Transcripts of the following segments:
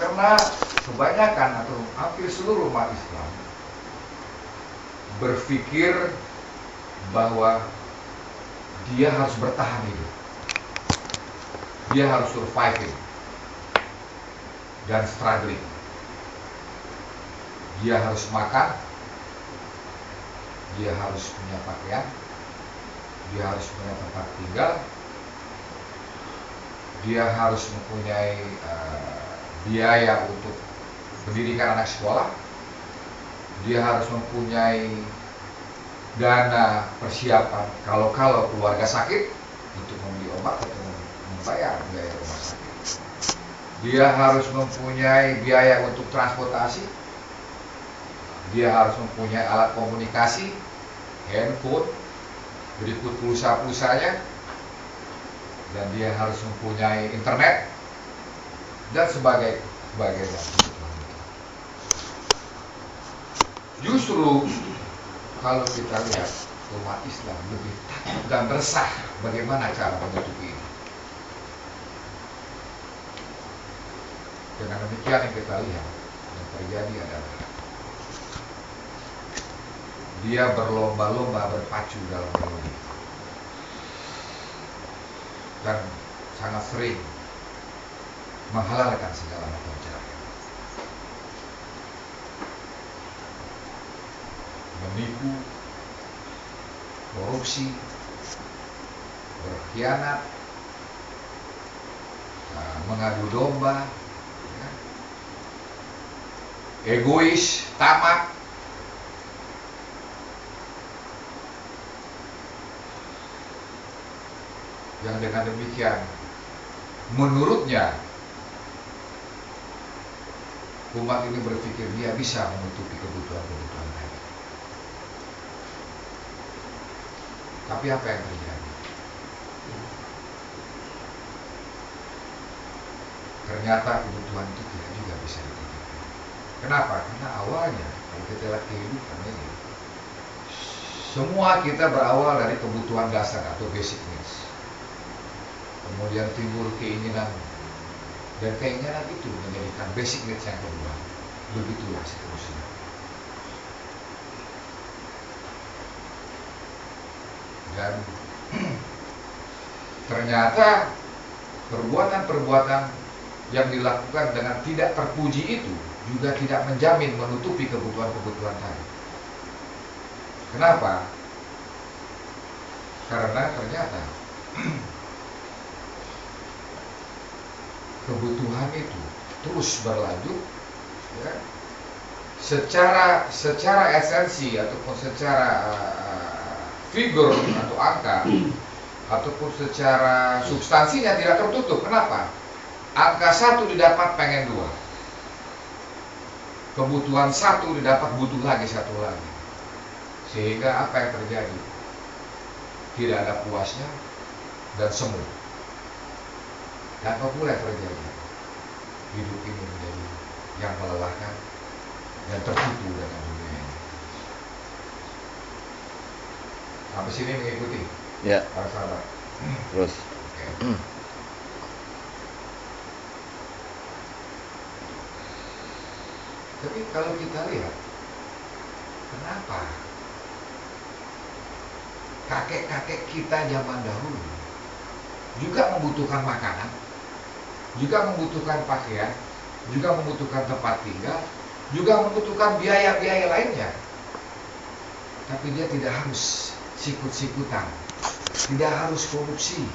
Karena kebanyakan atau hampir seluruh umat Islam berpikir bahwa dia harus bertahan hidup, dia harus surviving dan struggling, dia harus makan, dia harus punya pakaian, dia harus punya tempat tinggal, dia harus mempunyai biaya untuk pendidikan anak sekolah, dia harus mempunyai dana persiapan kalau keluarga sakit untuk membeli obat atau membayar biaya rumah sakit. Dia harus mempunyai biaya untuk transportasi, dia harus mempunyai alat komunikasi, handphone, berikut pulsa-pulsanya, dan dia harus mempunyai internet dan sebagainya. Justru kalau kita lihat umat Islam lebih takut dan resah bagaimana cara menutupi ini. Dengan demikian yang kita lihat yang terjadi adalah dia berlomba-lomba berpacu dalam melodi dan sangat sering menghalalkan segala macam cara, menipu, korupsi, berkhianat, mengadu domba, ya, egois, tamak, yang dengan demikian menurutnya umat ini berpikir dia bisa menutupi kebutuhan-kebutuhan tadi. Tapi apa yang terjadi? Ternyata kebutuhan itu tidak juga bisa ditutupi. Kenapa? Karena awalnya kalau kita lihat kehidupan ini, semua kita berawal dari kebutuhan dasar atau basic needs. Kemudian timbul keinginan, dan keinginan itu menjadikan basic needs yang kedua. Begitulah seterusnya. Dan ternyata perbuatan-perbuatan yang dilakukan dengan tidak terpuji itu juga tidak menjamin menutupi kebutuhan-kebutuhan tadi. Kenapa? Karena ternyata kebutuhan itu terus berlanjut, ya, secara esensi ataupun secara figur atau angka ataupun secara substansinya tidak tertutup. Kenapa? Angka 1 didapat pengen 2, kebutuhan 1 didapat butuh lagi 1 lagi, sehingga apa yang terjadi? Tidak ada puasnya dan semu. Dan apa pula yang terjadi? Hidup ini menjadi yang melelahkan dan tertipu dengan dunia ini. Sampai sini mengikuti? Ya. Para sahabat. Terus. Okay. Tapi kalau kita lihat, kenapa kakek-kakek kita zaman dahulu juga membutuhkan makanan, juga membutuhkan pakaian, juga membutuhkan tempat tinggal, juga membutuhkan biaya-biaya lainnya. Tapi dia tidak harus sikut-sikutan, tidak harus korupsi,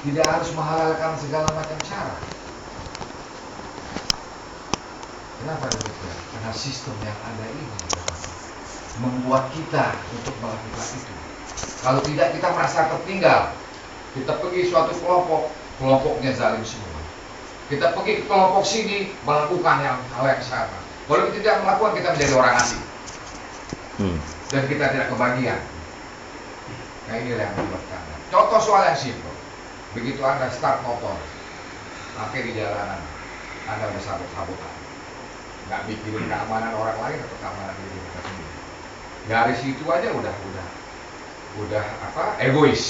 tidak harus menghalalkan segala macam cara. Kenapa demikian? Karena sistem yang ada ini membuat kita untuk melakukan itu. Kalau tidak, kita merasa tertinggal. Kita pergi suatu kelompok, kelompoknya zalim semua. Kita pergi ke kelompok sini, melakukan hal yang sama. Kalau kita tidak melakukan, kita menjadi orang asing. Dan kita tidak kebagian. Nah, inilah yang membuat Anda. Contoh soal yang simpel. Begitu Anda start motor, pakai di jalanan, Anda bersabot-sabotan. Nggak mikirin keamanan orang lain atau keamanan diri kita sendiri. Dari situ aja udah Hmm. egois.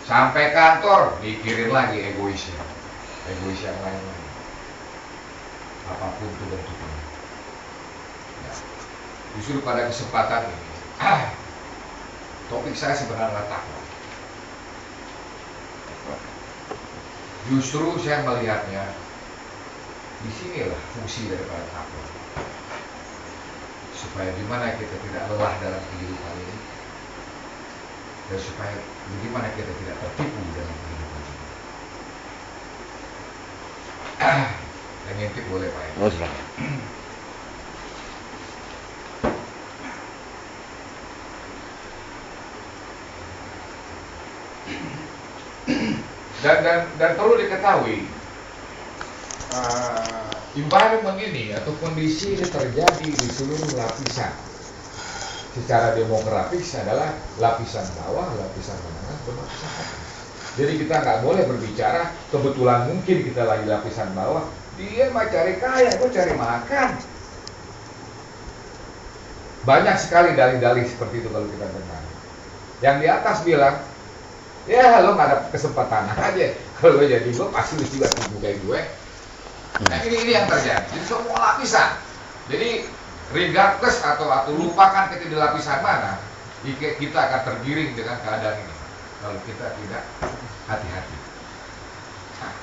Sampai kantor mikirin lagi egoisnya. egois yang lain-lain, apapun itu bentuknya. Ya. Justru pada kesempatan ini, topik saya sebenarnya takwa. Justru saya melihatnya disinilah fungsi daripada takwa, supaya gimana kita tidak lelah dalam kehidupan ini, dan supaya bagaimana kita tidak tertipu dalam kehidupan ini. Yang ngintip boleh Pak ya? Oh, silakan. Dan perlu diketahui, environment ini atau kondisi ini terjadi di seluruh lapisan. Secara demografis adalah lapisan bawah, lapisan menengah, dan lapisan atas. Jadi kita nggak boleh berbicara kebetulan mungkin kita lagi lapisan bawah, dia mau cari kaya, kok cari makan. Banyak sekali dalih-dalih seperti itu kalau kita dengar. Yang di atas bilang, ya lo nggak ada kesempatan aja, kalau lo jadi gue pasti lo juga tipu kayak gue. Nah ini yang terjadi. Jadi semua lapisan. Jadi regardless atau lupakan kita di lapisan mana, kita akan tergiring dengan keadaan ini kalau kita tidak hati-hati. Nah,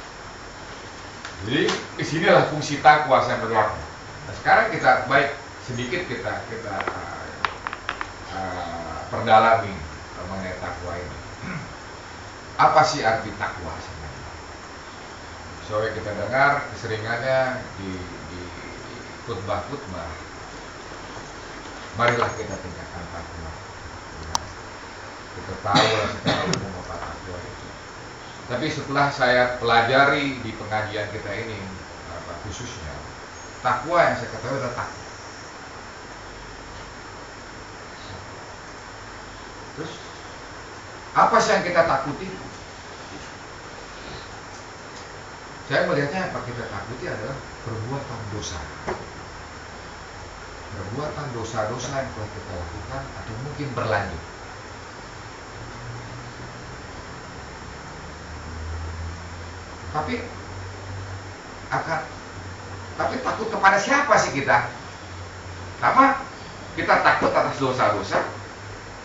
jadi disinilah fungsi takwa saya melihat. Nah, sekarang kita baik sedikit kita perdalami mengenai takwa ini. Apa sih arti takwa sebenarnya? Soalnya kita dengar keseringannya di khutbah-khutbah. Marilah kita tingkatkan takwa. Kita tahu lah secara umum apa takwa itu. Tapi setelah saya pelajari di pengajian kita ini, khususnya takwa yang saya ketahui adalah takwa. Terus apa sih yang kita takuti? Saya melihatnya apa kita takuti adalah perbuatan dosa. Perbuatan dosa-dosa yang telah kita lakukan atau mungkin berlanjut. Tapi takut kepada siapa sih kita? Pertama, kita takut atas dosa-dosa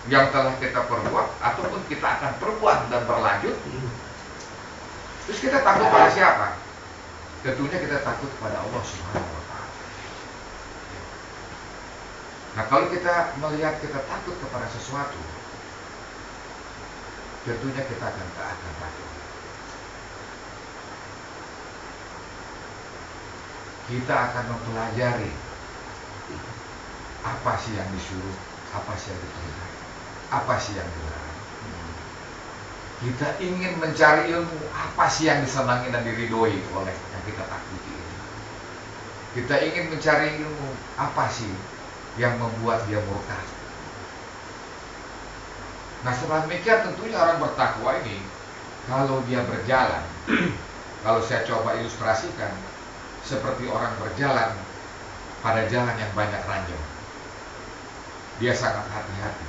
yang telah kita perbuat ataupun kita akan perbuat dan berlanjut. Terus kita takut pada siapa? Tentunya kita takut kepada Allah Subhanahu wa Ta'ala. Nah, kalau kita melihat kita takut kepada sesuatu, tentunya kita akan takut. Kita akan mempelajari apa sih yang disuruh, apa sih yang diperintah, apa sih yang dilarang. Kita ingin mencari ilmu, apa sih yang disenangi dan diridhoi oleh yang kita takuti ini. Kita ingin mencari ilmu, apa sih yang membuat dia murka. Nah, setelah demikian tentunya orang bertakwa ini, kalau dia berjalan, kalau saya coba ilustrasikan, seperti orang berjalan pada jalan yang banyak ranjau. Dia sangat hati-hati.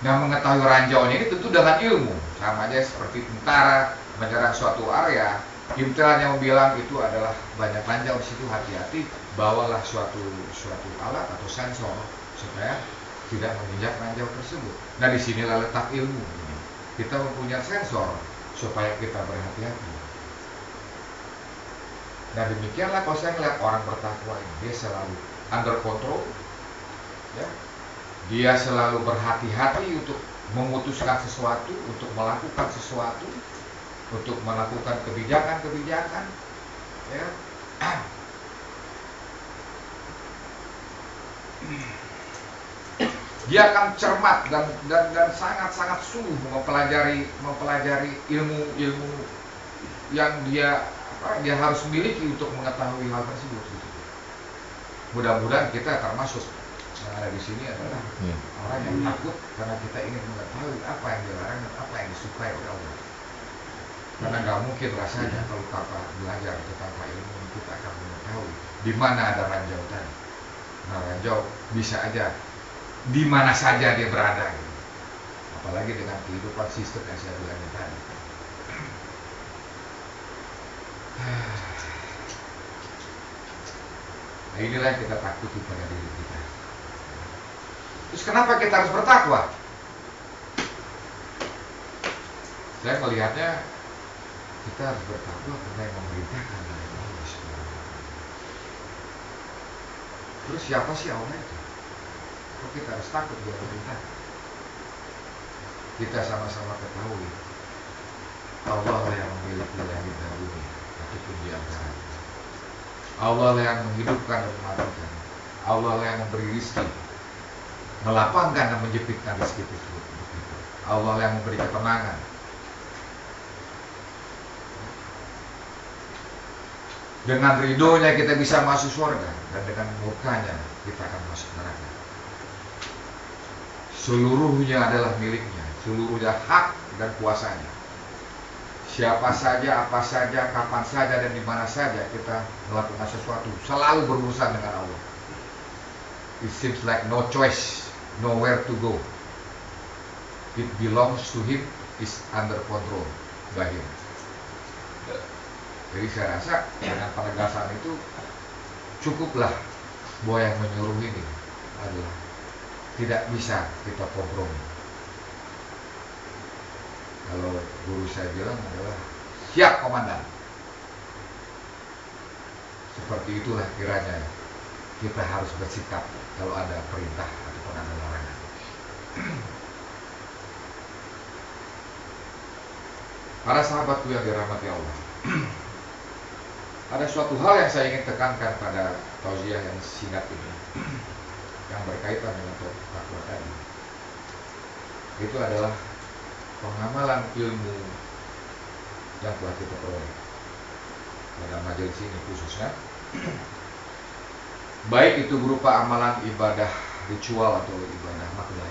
Nah, mengetahui ranjaunya ini tentu dengan ilmu. Sama aja seperti tentara menyerang suatu area, intelnya bilang itu adalah banyak ranjau di situ, hati-hati, bawalah suatu alat atau sensor supaya tidak menginjak ranjau tersebut. Nah, disinilah letak ilmu. Kita mempunyai sensor supaya kita berhati-hati. Nah, demikianlah kalau saya melihat orang bertakwa ini, dia selalu under control, ya. Dia selalu berhati-hati untuk memutuskan sesuatu, untuk melakukan sesuatu, untuk melakukan kebijakan-kebijakan, ya. Dia akan cermat dan sangat-sangat sungguh mempelajari ilmu-ilmu yang dia harus miliki untuk mengetahui hal tersebut. Mudah-mudahan kita termasuk yang ada di sini adalah orang yang takut karena kita ingin mengetahui apa yang dilarang dan apa yang disukai oleh Allah. Karena nggak mungkin rasanya kalau tanpa belajar atau tanpa ilmu kita akan mengetahui di mana ada ranjau tadi. Nah, ranjau bisa aja di mana saja dia berada, gitu. Apalagi dengan kehidupan sistem yang saya bilang tadi. inilah yang kita takuti pada diri kita. Terus kenapa kita harus bertakwa? Saya melihatnya kita harus bertakwa karena yang memerintahkan dari Allah SWT. Terus siapa sih Allah itu? Kok kita harus takut dia memerintahkan? Kita sama-sama ketahui Allah lah yang memiliki langit dan bumi ataupun di antaranya. Allah lah yang menghidupkan dan mematikan. Allah lah yang memberi rezeki, melapangkan dan menjepitkan rezeki tersebut. Allah lah yang memberi ketenangan. Dengan ridhonya kita bisa masuk surga, dan dengan murkanya kita akan masuk neraka. Seluruhnya adalah miliknya, seluruhnya hak dan kuasanya. Siapa saja, apa saja, kapan saja, dan di mana saja kita melakukan sesuatu, selalu berurusan dengan Allah. It seems like no choice, nowhere to go. It belongs to Him, is under control by Him. Jadi saya rasa dengan penegasan itu cukuplah bahwa yang menyuruh ini adalah tidak bisa kita kompromi. Kalau guru saya bilang adalah siap komandan. Seperti itulah kiranya kita harus bersikap kalau ada perintah ataupun ada larangan. Para sahabatku yang dirahmati Allah, ada suatu hal yang saya ingin tekankan pada tausiah yang singkat ini yang berkaitan dengan takwa tadi. Itu adalah pengamalan ilmu yang telah kita peroleh pada majelis ini khususnya, baik itu berupa amalan ibadah ritual atau ibadah makhluk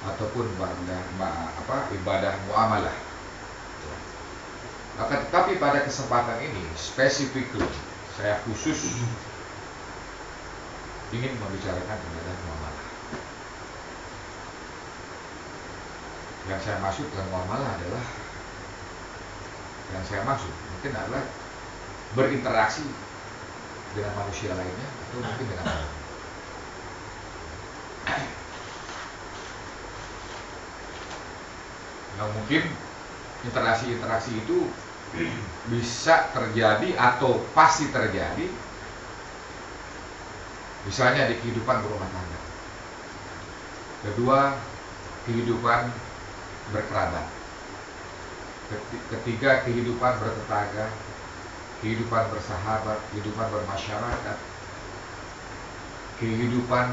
ataupun ibadah muamalah. Akan tetapi pada kesempatan ini specifically saya khusus ingin membicarakan ibadah muamalah. Yang saya maksud dengan muamalah adalah mungkin adalah berinteraksi dengan manusia lainnya atau mungkin dengan Allah. Nah, mungkin interaksi itu bisa terjadi atau pasti terjadi misalnya di kehidupan berumah tangga. Kedua, kehidupan berkerabat. Ketiga, kehidupan bertetangga, kehidupan bersahabat, kehidupan bermasyarakat, kehidupan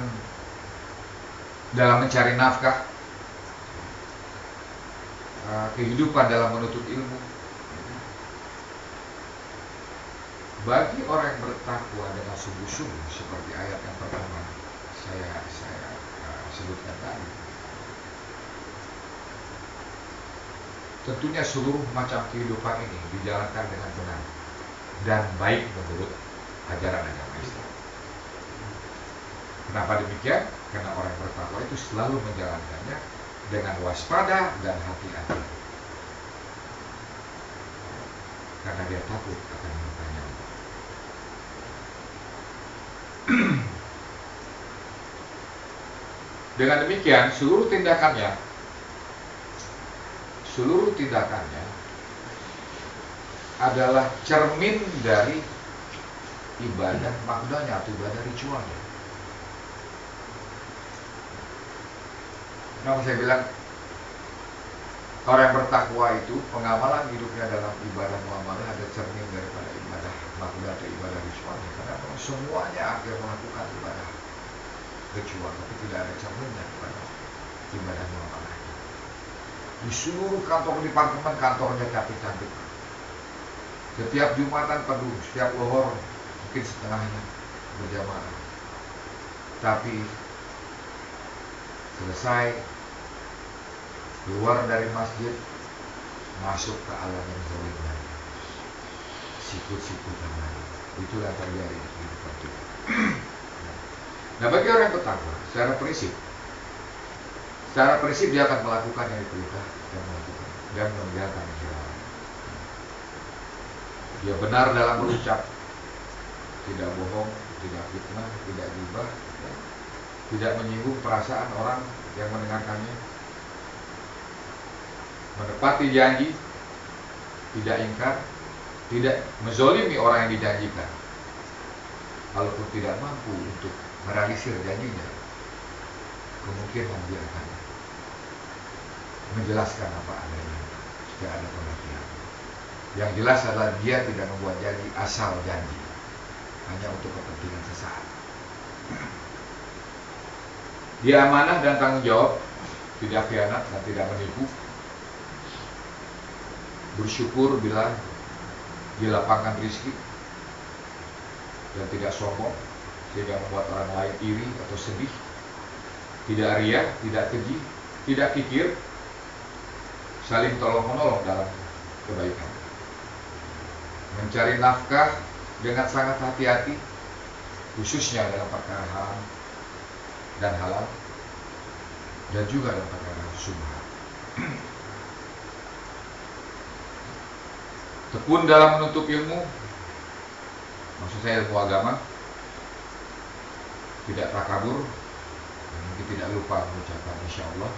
dalam mencari nafkah, kehidupan dalam menuntut ilmu. Bagi orang yang bertakwa dengan sungguh-sungguh seperti ayat yang pertama saya sebutkan tadi, tentunya seluruh macam kehidupan ini dijalankan dengan benar dan baik menurut ajaran agama Islam. Kenapa demikian? Karena orang yang bertakwa itu selalu menjalankannya dengan waspada dan hati-hati, karena dia takut akan murkanya Allah. Dengan demikian seluruh tindakannya adalah cermin dari ibadah maknanya atau ibadah ritualnya. Nah, saya bilang orang yang bertakwa itu pengamalan hidupnya dalam ibadah muamalah ada cermin daripada ibadah makna atau ibadah ritualnya, karena semuanya akan melakukan ibadah ritual tapi tidak ada cerminnya pada ibadah muamalah. Di seluruh kantor departemen kantornya cantik-cantik, setiap Jumatan penuh, setiap lohor mungkin setengahnya berjamaah, tapi selesai keluar dari masjid masuk ke alam yang zalim lagi, sikut-sikutan lagi. Itulah terjadi di kehidupan kita. Nah, bagi orang yang bertakwa secara prinsip dia akan melakukan yang diperintah dan melakukan dan meninggalkan yang dilarang. Dia benar dalam berucap, tidak bohong, tidak fitnah, tidak gibah, ya. Tidak menyinggung perasaan orang yang mendengarkannya, menepati janji, tidak ingkar, tidak menzolimi orang yang dijanjikan. Kalaupun tidak mampu untuk merealisir janjinya, kemungkinan dia akan menjelaskan apa adanya, tidak ada pengertian. Yang jelas adalah dia tidak membuat janji asal janji, hanya untuk kepentingan sesaat. Dia amanah dan tanggung jawab, tidak khianat dan tidak menipu. Bersyukur bila dilapangkan rezeki dan tidak sombong sehingga membuat orang lain iri atau sedih. Tidak riya, tidak keji, tidak kikir, saling tolong-menolong dalam kebaikan. Mencari nafkah dengan sangat hati-hati, khususnya dalam perkara haram dan halal, dan juga dalam perkara syubhat. Tekun dalam menuntut ilmu, maksud saya ilmu agama, tidak takabur, dan mungkin tidak lupa mengucapkan insya Allah.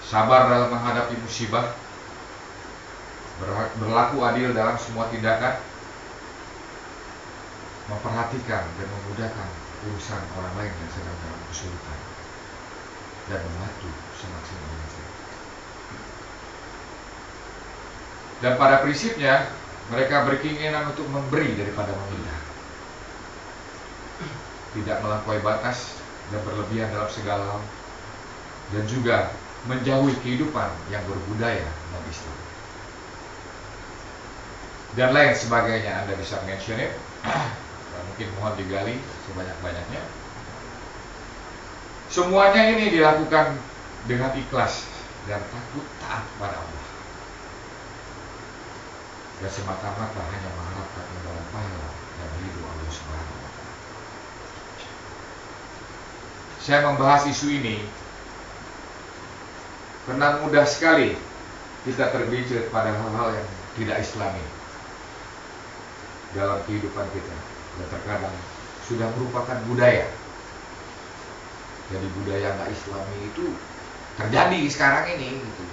Sabar dalam menghadapi musibah, berlaku adil dalam semua tindakan, memperhatikan dan memudahkan urusan orang lain yang sedang dalam kesulitan, dan membantu semaksimal mungkin. Dan pada prinsipnya mereka berkeinginan untuk memberi daripada meminta, tidak melampaui batas dan berlebihan dalam segala hal, dan juga menjauhi kehidupan yang berbudaya dan Islam dan lain sebagainya. Anda bisa mention it, mungkin mohon digali sebanyak-banyaknya. Semuanya ini dilakukan dengan ikhlas dan takut taat pada Allah, dan semata-mata hanya mengharapkan imbalan pahala dan ridho Allah Subhanahu wa Ta'ala. Saya membahas isu ini karena mudah sekali kita terbincang pada hal-hal yang tidak Islami dalam kehidupan kita, dan terkadang sudah merupakan budaya. Jadi budaya nggak Islami itu terjadi sekarang ini gitu.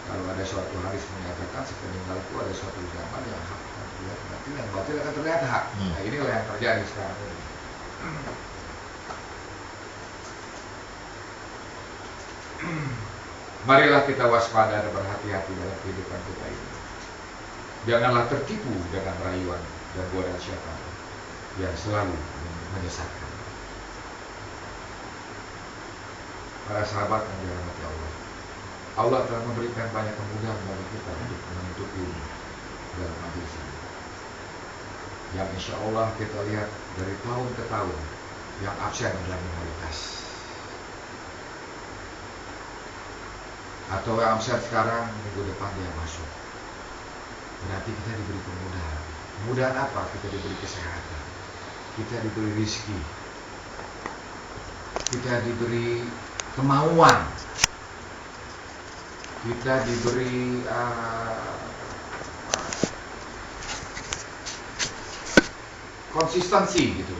Kalau ada suatu hadis menyatakan sepeninggalku ada suatu zaman yang hak akan terlihat batil, yang batil akan terlihat hak. Nah, inilah yang terjadi sekarang ini. Marilah kita waspada dan berhati-hati dalam kehidupan kita ini. Janganlah tertipu dengan rayuan dan godaan syaitan yang selalu menyesatkan. Para sahabat yang dirahmati Allah, Allah telah memberikan banyak kemudahan bagi kita untuk menuntut ilmu dalam majelis ini, yang insya Allah kita lihat dari tahun ke tahun yang absen adalah minoritas, atau yang absen sekarang minggu depan dia masuk. Berarti kita diberi kemudahan. Kemudahan apa? Kita diberi kesehatan, kita diberi rezeki, kita diberi kemauan, kita diberi konsistensi gitu,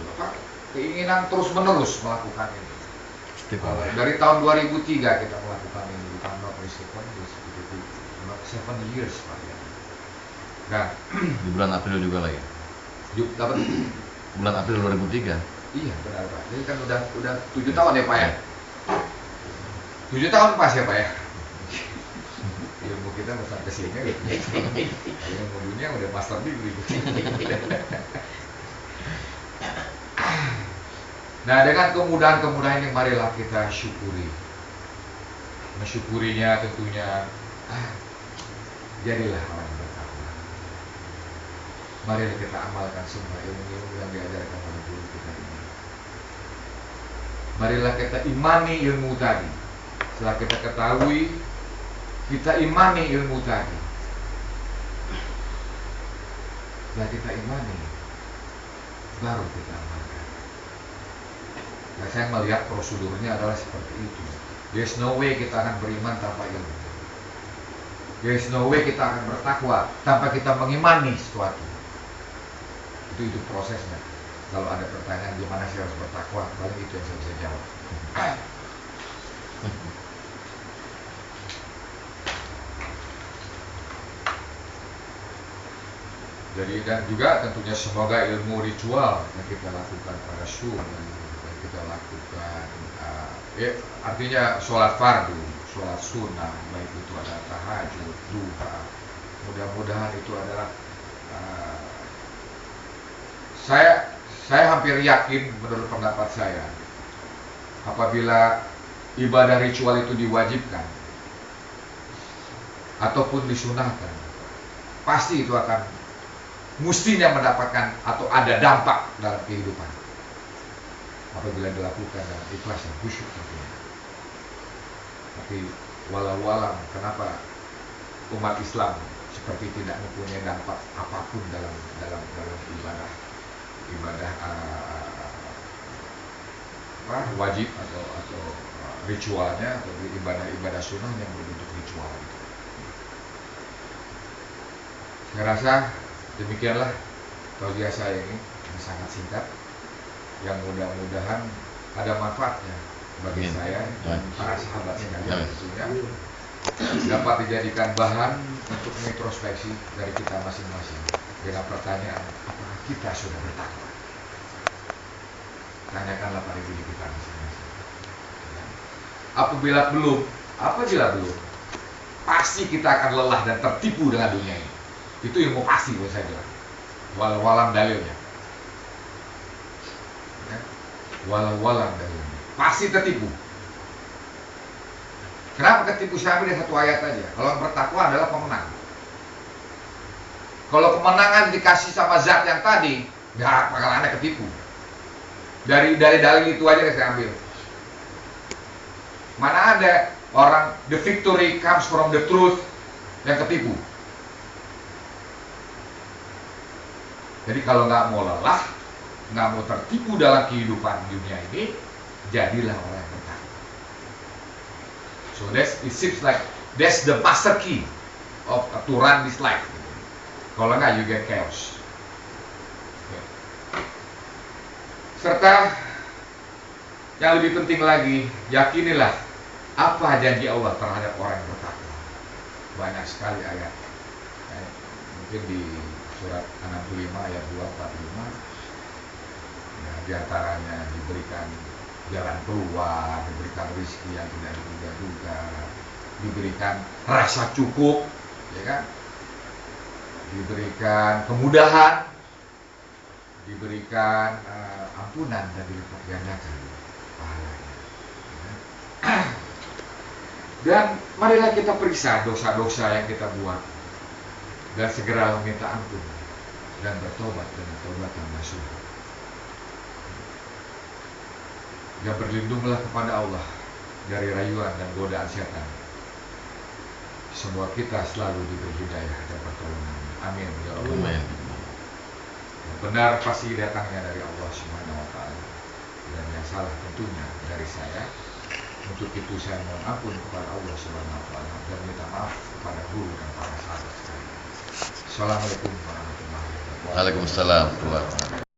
keinginan terus menerus melakukan ini. Dari tahun 2003 kita melakukan ini, di tahun 7 years Pak ya. Nah, di bulan April juga lah ya. Bulan April 2003. Iya benar Pak. Jadi kan udah 7 tahun ya Pak ya. 7 tahun pas ya Pak ya. Ilmu kita mau sampai sini gitu. Ilmu dunia udah master degree. Nah, dengan kemudahan-kemudahan ini marilah kita syukuri. Mensyukurinya tentunya jadilah orang yang bertakwa. Marilah kita amalkan semua ilmu-ilmu yang diajarkan oleh guru kita ini. Marilah kita imani ilmu tadi. Setelah kita ketahui, kita imani ilmu tadi. Setelah kita imani, baru kita amalkan. Nah, saya melihat prosedurnya adalah seperti itu. There's no way kita akan beriman tanpa ilmu. There's no way kita akan bertakwa tanpa kita mengimani sesuatu. Itu prosesnya. Kalau ada pertanyaan gimana saya harus bertakwa, paling itu yang saya bisa jawab. Jadi dan juga tentunya semoga ilmu ritual yang kita lakukan pada syur yang kita lakukan artinya sholat fardu, sholat sunnah, baik itu adalah tahajud, duha, mudah-mudahan itu adalah saya hampir yakin menurut pendapat saya, apabila ibadah ritual itu diwajibkan ataupun disunahkan, pasti itu akan mestinya mendapatkan atau ada dampak dalam kehidupan apabila dilakukan dengan ikhlas dan khusyuk tentunya. Tapi walau-walam kenapa umat Islam seperti tidak mempunyai dampak apapun dalam ibadah wajib atau ritualnya atau ibadah sunnah yang berbentuk ritual. Saya rasa demikianlah tausiah saya ini yang sangat singkat, yang mudah-mudahan ada manfaatnya bagi saya dan para sahabat sekalian tentunya, dapat dijadikan bahan untuk introspeksi dari kita masing-masing dengan pertanyaan, apakah kita sudah bertakwa? Tanyakanlah pada diri kita masing-masing. Apabila belum, pasti kita akan lelah dan tertipu dengan dunia ini. Itu ilmu pasti buat saya bilang. Walau-walam dalilnya. Ya. Walau-walam dalilnya. Pasti tertipu. Kenapa ketipu? Saya ambil satu ayat aja. Kalau bertakwa adalah pemenang. Kalau kemenangan dikasih sama zat yang tadi, nggak bakalan ada ketipu. Dari dalil itu aja yang saya ambil. Mana ada orang the victory comes from the truth yang ketipu. Jadi kalau nggak mau lelah, nggak mau tertipu dalam kehidupan dunia ini, jadilah orang yang bertakwa. So it seems like that's the master key to run this life. Kalau nggak, you get chaos. Okay. Serta yang lebih penting lagi, yakinilah apa janji Allah terhadap orang yang bertakwa. Banyak sekali ayat. Mungkin di surat 65 ayat 245 ya, diantaranya diberikan jalan keluar, diberikan rezeki yang tidak diduga-duga, diberikan rasa cukup, ya kan? Diberikan kemudahan, diberikan ampunan dan dilipat gandakan pahalanya. Ya. Dan marilah kita periksa dosa-dosa yang kita buat dan segera meminta ampun dan bertobat dengan taubatan nasuh. Dan berlindunglah kepada Allah dari rayuan dan godaan setan. Semua kita selalu diberi hidayah dan pertolongan. Amin ya rabbal alamin. Benar pasti datangnya dari Allah Subhanahu wa taala. Dan yang salah tentunya dari saya. Untuk itu saya mohon ampun kepada Allah Subhanahu wa taala dan minta maaf kepada guru dan para sahabat sekalian. Assalamualaikum warahmatullahi wabarakatuh. Waalaikumsalam warahmatullahi wabarakatuh.